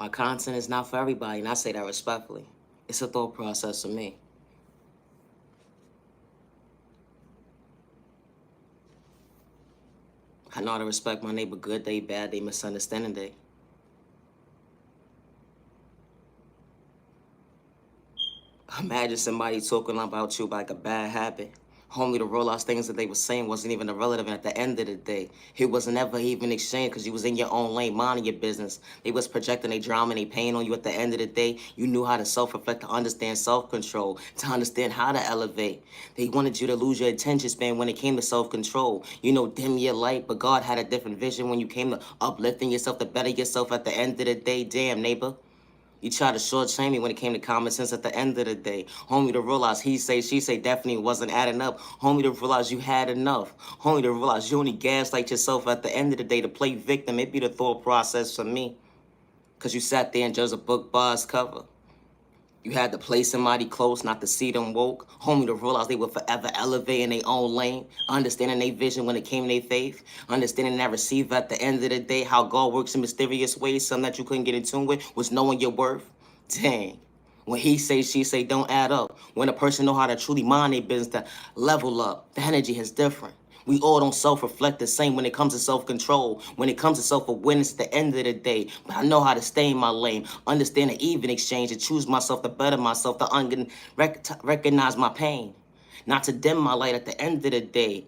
My content is not for everybody, and I say that respectfully. It's a thought process for me. I know how to respect my neighbor good day, bad day, misunderstanding day. Imagine somebody talking about you like a bad habit, only to realize things that they were saying wasn't even irrelevant at the end of the day. It wasn't ever even exchanged because you was in your own lane, minding your business. They was projecting their drama and their pain on you at the end of the day. You knew how to self-reflect, to understand self-control, to understand how to elevate. They wanted you to lose your attention span when it came to self-control. You know, dim your light, but God had a different vision when you came to uplifting yourself, to better yourself at the end of the day. Damn, neighbor. You tried to shortchange me when it came to common sense at the end of the day. Homie, to realize he say, she say definitely wasn't adding up. Homie, to realize you had enough. Homie, to realize you only gaslight yourself at the end of the day to play victim. It be the thought process for me. Because you sat there and judged a book by its cover. You had to play somebody close, not to see them woke. Homie, to realize they would forever elevate in their own lane. Understanding their vision when it came to their faith. Understanding that receive at the end of the day how God works in mysterious ways. Something that you couldn't get in tune with was knowing your worth. Dang. When he say, she say, don't add up. When a person know how to truly mind their business, to level up, the energy is different. We all don't self-reflect the same when it comes to self-control, when it comes to self-awareness at the end of the day. But I know how to stay in my lane, understand the even exchange, to choose myself, to better myself, to recognize my pain, not to dim my light at the end of the day.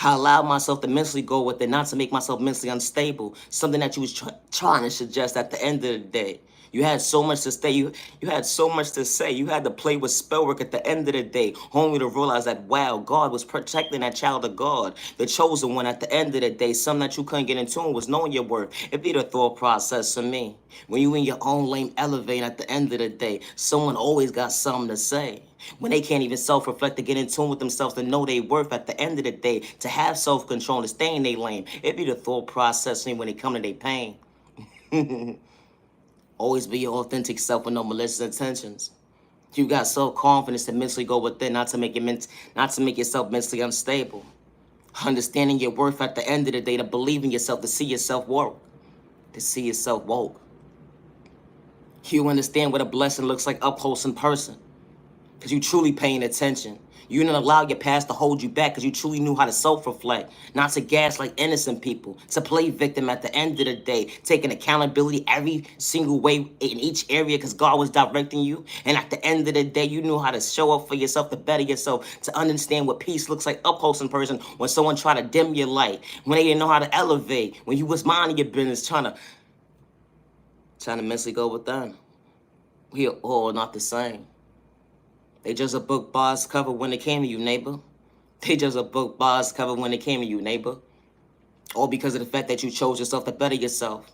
I allowed myself to mentally go with it, not to make myself mentally unstable. Something that you was trying to suggest at the end of the day. You had so much to say. You had so much to say. You had to play with spell work at the end of the day, only to realize that, wow, God was protecting that child of God, the chosen one at the end of the day. Something that you couldn't get in tune was knowing your worth. It be the thought process for me. When you in your own lane elevating at the end of the day, someone always got something to say. When they can't even self-reflect, to get in tune with themselves, to know their worth at the end of the day, to have self-control, to stay in their lane. It be the thought process when it come to their pain. Always be your authentic self with no malicious intentions. You got self-confidence to mentally go within, not to make yourself mentally unstable. Understanding your worth at the end of the day, to believe in yourself, to see yourself work, to see yourself woke. You understand what a blessing looks like up close in person, because you truly paying attention. You didn't allow your past to hold you back because you truly knew how to self-reflect, not to gaslight innocent people, to play victim at the end of the day, taking accountability every single way in each area because God was directing you. And at the end of the day, you knew how to show up for yourself, to better yourself, to understand what peace looks like up close in person when someone tried to dim your light, when they didn't know how to elevate, when you was minding your business, trying to mentally go with them. We are all not the same. They just a book boss cover when it came to you, neighbor. They just a book boss cover when it came to you, neighbor. All because of the fact that you chose yourself to better yourself.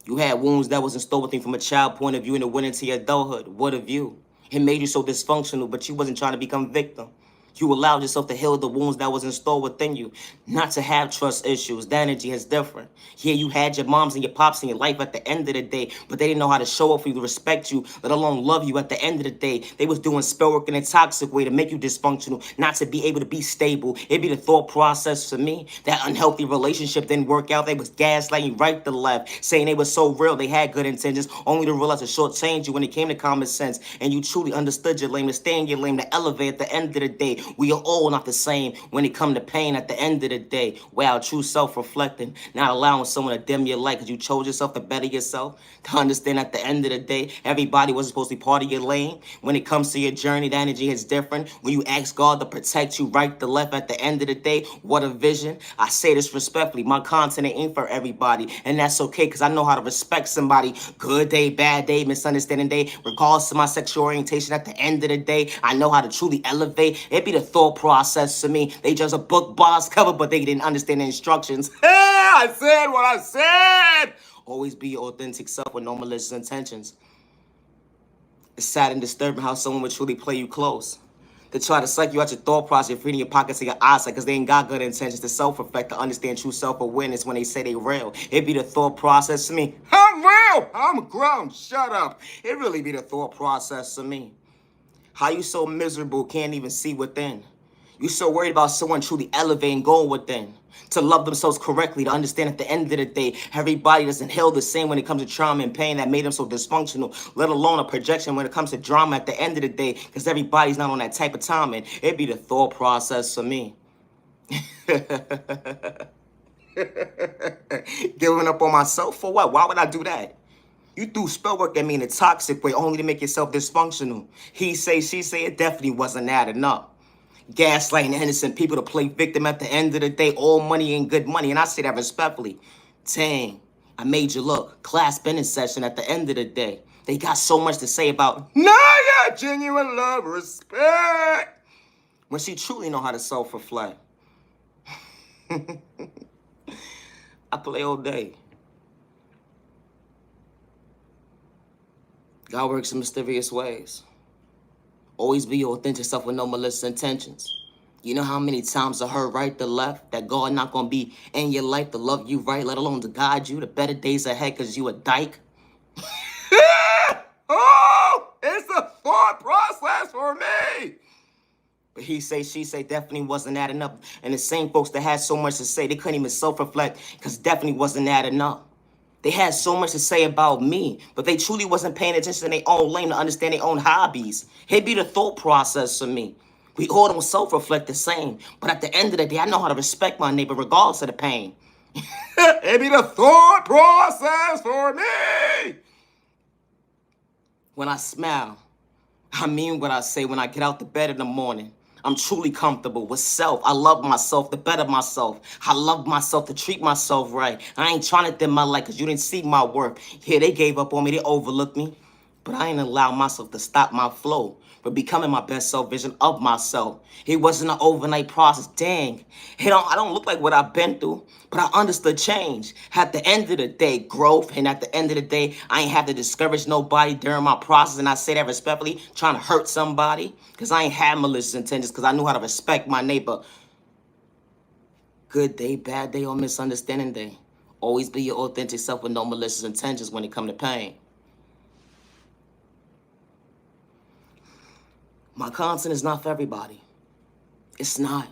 You had wounds that was installed with you from a child point of view and it went into your adulthood. What of you? It made you so dysfunctional, but you wasn't trying to become victim. You allowed yourself to heal the wounds that was installed within you, not to have trust issues. That energy is different. Yeah, you had your moms and your pops in your life at the end of the day, but they didn't know how to show up for you, to respect you, let alone love you at the end of the day. They was doing spell work in a toxic way to make you dysfunctional, not to be able to be stable. It'd be the thought process for me. That unhealthy relationship didn't work out. They was gaslighting right to left, saying they were so real, they had good intentions, only to realize to shortchange you when it came to common sense. And you truly understood your lane, to stay in your lane, to elevate at the end of the day. We are all not the same when it come to pain at the end of the day. Wow, true self-reflecting, not allowing someone to dim your light because you chose yourself to better yourself, to understand at the end of the day, everybody wasn't supposed to be part of your lane. When it comes to your journey, the energy is different. When you ask God to protect you right to left at the end of the day, what a vision. I say this respectfully, my content ain't for everybody, and that's okay because I know how to respect somebody. Good day, bad day, misunderstanding day, regardless of my sexual orientation, at the end of the day, I know how to truly elevate. It be the thought process to me. They just a book boss cover, but they didn't understand the instructions. I said what I said. Always be your authentic self with no malicious intentions. It's sad and disturbing how someone would truly play you close. They try to psych you out your thought process, you're feeding your pockets to your eyesight because they ain't got good intentions, to self-reflect, to understand true self-awareness when they say they real. It be the thought process to me. I'm real. I'm grown. Shut up. It really be the thought process to me. How you so miserable can't even see within? You so worried about someone truly elevating, going within, to love themselves correctly, to understand at the end of the day, everybody doesn't heal the same when it comes to trauma and pain that made them so dysfunctional, let alone a projection when it comes to drama at the end of the day, because everybody's not on that type of timing. It'd be the thought process for me. Giving up on myself for what? Why would I do that? You threw spell work at me in a toxic way only to make yourself dysfunctional. He say, she say, it definitely wasn't adding up. Gaslighting innocent people to play victim at the end of the day. All money ain't good money, and I say that respectfully. Dang, I made you look. Class spinning session at the end of the day. They got so much to say about Naya, genuine love, respect. When she truly know how to self-reflect. I play all day. God works in mysterious ways. Always be your authentic self with no malicious intentions. You know how many times I heard right to left that God not gonna be in your life to love you right, let alone to guide you to better days ahead because you a dyke? Oh, it's a thought process for me. But he say, she say, definitely wasn't adding up. And the same folks that had so much to say, they couldn't even self-reflect because definitely wasn't adding up. They had so much to say about me, but they truly wasn't paying attention to their own lane to understand their own hobbies. It'd be the thought process for me. We all don't self-reflect the same, but at the end of the day, I know how to respect my neighbor regardless of the pain. It'd be the thought process for me. When I smile, I mean what I say when I get out the bed in the morning. I'm truly comfortable with self. I love myself to better myself. I love myself to treat myself right. I ain't trying to dim my light because you didn't see my worth. Yeah, they gave up on me. They overlooked me. But I ain't allow myself to stop my flow for becoming my best self vision of myself. It wasn't an overnight process. Dang, I don't look like what I've been through, but I understood change. At the end of the day, growth, and at the end of the day, I ain't have to discourage nobody during my process, and I say that respectfully, trying to hurt somebody, because I ain't had malicious intentions, because I knew how to respect my neighbor. Good day, bad day, or misunderstanding day. Always be your authentic self with no malicious intentions when it come to pain. My content is not for everybody. It's not.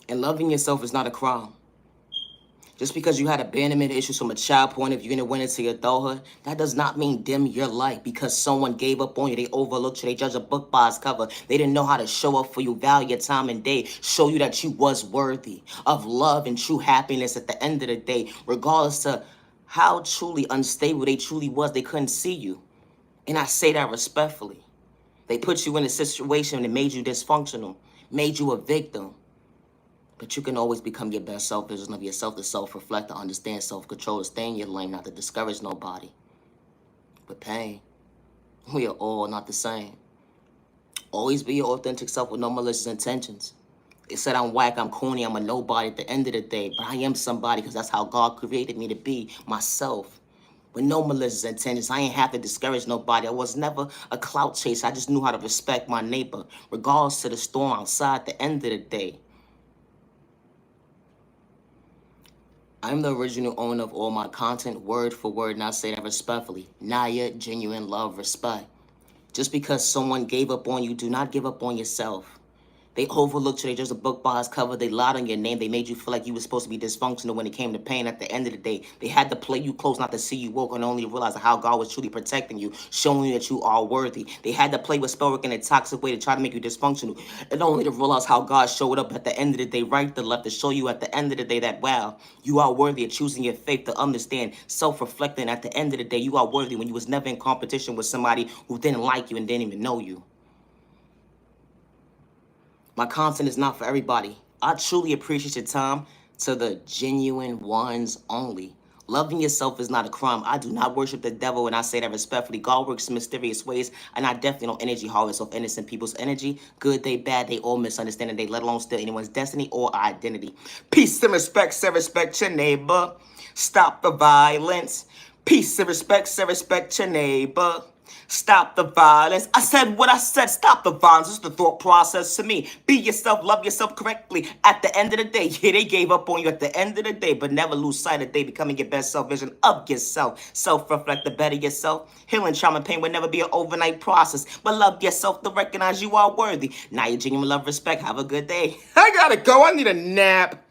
And loving yourself is not a crime. Just because you had abandonment issues from a child point of view and it went into your adulthood, that does not mean dim your light because someone gave up on you, they overlooked you, they judged a book by its cover. They didn't know how to show up for you, value your time and day, show you that you was worthy of love and true happiness at the end of the day, regardless to how truly unstable they truly was, they couldn't see you. And I say that respectfully. They put you in a situation that made you dysfunctional, made you a victim. But you can always become your best self version of yourself, to self-reflect, to understand self-control, to stay in your lane, not to discourage nobody. But pain, we are all not the same. Always be your authentic self with no malicious intentions. They said I'm whack, I'm corny, I'm a nobody at the end of the day, but I am somebody because that's how God created me to be, myself. With no malicious intentions. I ain't have to discourage nobody. I was never a clout chaser. I just knew how to respect my neighbor, regardless to the storm outside at the end of the day. I'm the original owner of all my content, word for word, and I say that respectfully. Naya, genuine love, respect. Just because someone gave up on you, do not give up on yourself. They overlooked you. They just a book by its cover. They lied on your name. They made you feel like you were supposed to be dysfunctional when it came to pain. At the end of the day, they had to play you close not to see you woke and only realize how God was truly protecting you, showing you that you are worthy. They had to play with spell work in a toxic way to try to make you dysfunctional, and only to realize how God showed up at the end of the day, right to left, to show you at the end of the day that, wow, you are worthy of choosing your faith, to understand, self-reflecting. At the end of the day, you are worthy when you was never in competition with somebody who didn't like you and didn't even know you. My content is not for everybody. I truly appreciate your time, to the genuine ones only. Loving yourself is not a crime. I do not worship the devil, and I say that respectfully. God works in mysterious ways, and I definitely don't energy harvest of innocent people's energy. Good day, bad day, all misunderstanding day, let alone steal anyone's destiny or identity. Peace and respect, say respect your neighbor. Stop the violence. Peace and respect, say respect your neighbor. Stop the violence. I said what I said. Stop the violence. It's the thought process to me. Be yourself. Love yourself correctly. At the end of the day, yeah, they gave up on you at the end of the day, but never lose sight of day becoming your best self vision of yourself. Self-reflect to better yourself. Healing trauma and pain will never be an overnight process, but love yourself to recognize you are worthy. Now you genuine love, respect. Have a good day. I gotta go. I need a nap.